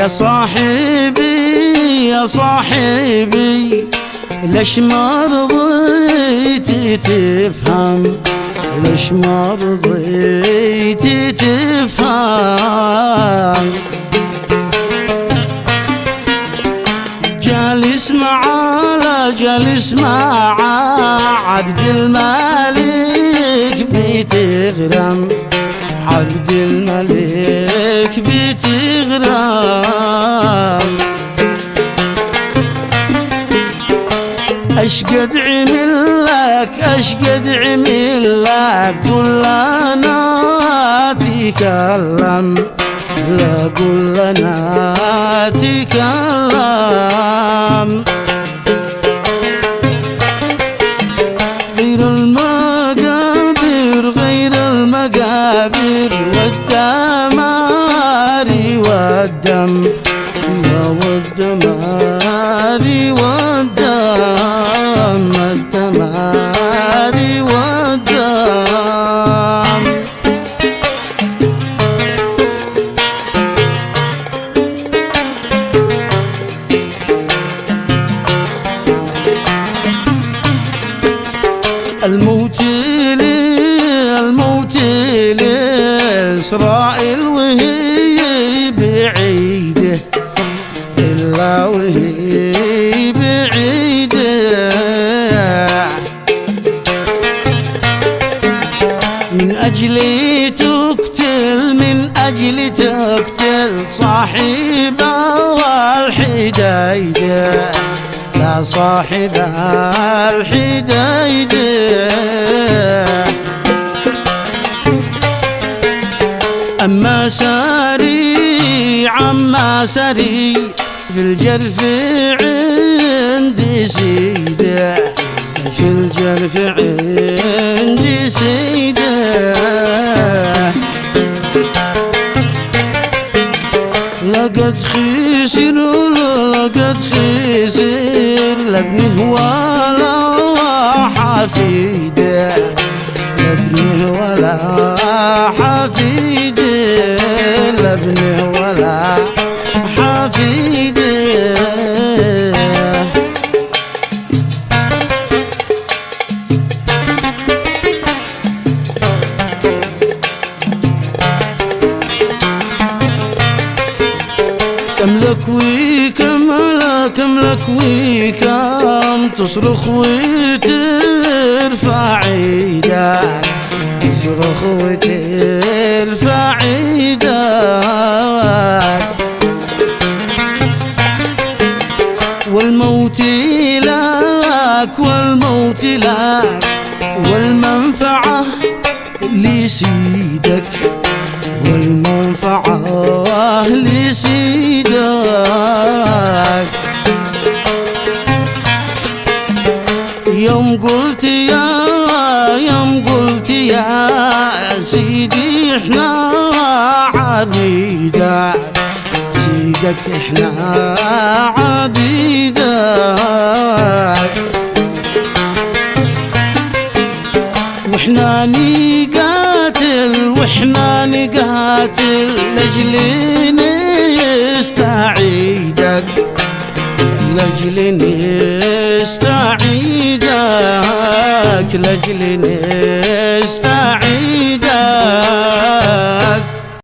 يا صاحبي يا صاحبي ليش ما رضيت تفهم، ليش ما رضيت تفهم. جالس مع عبد الملك بتغرم، عبد الملك بتغرم. اشقد عملك اشقد عملك قل لنا تكلم، لا قل لنا تكلم. غير المقابر غير المقابر والدمار والدم، يا والدمار والدم، الدمار والدم. الموت لإسرائيل وهي بعيدة، إلا وهي بعيدة. من أجل تقتل من أجل تقتل صاحب الحديدة، لا صاحب الحديدة. أما سري في الجرف عندي سيدة، في الجرف عندي سيدة. لقد خسر لابنه ولا حفيده، لابنه ولا حفيده، لابنه ولا حفيده. كم لك وكم تصرخ وترفع ايدك، تصرخ وترفع ايدك. والموت لك والموت لك والمنفعة لسيدك، والمنفعة لسيدك. يوم قلت يا سيدي احنا عبيدك، سيدك احنا عبيدك. واحنا نقاتل لاجل نستعيدك، لاجل نستعيدك، لاجل نستعيدك.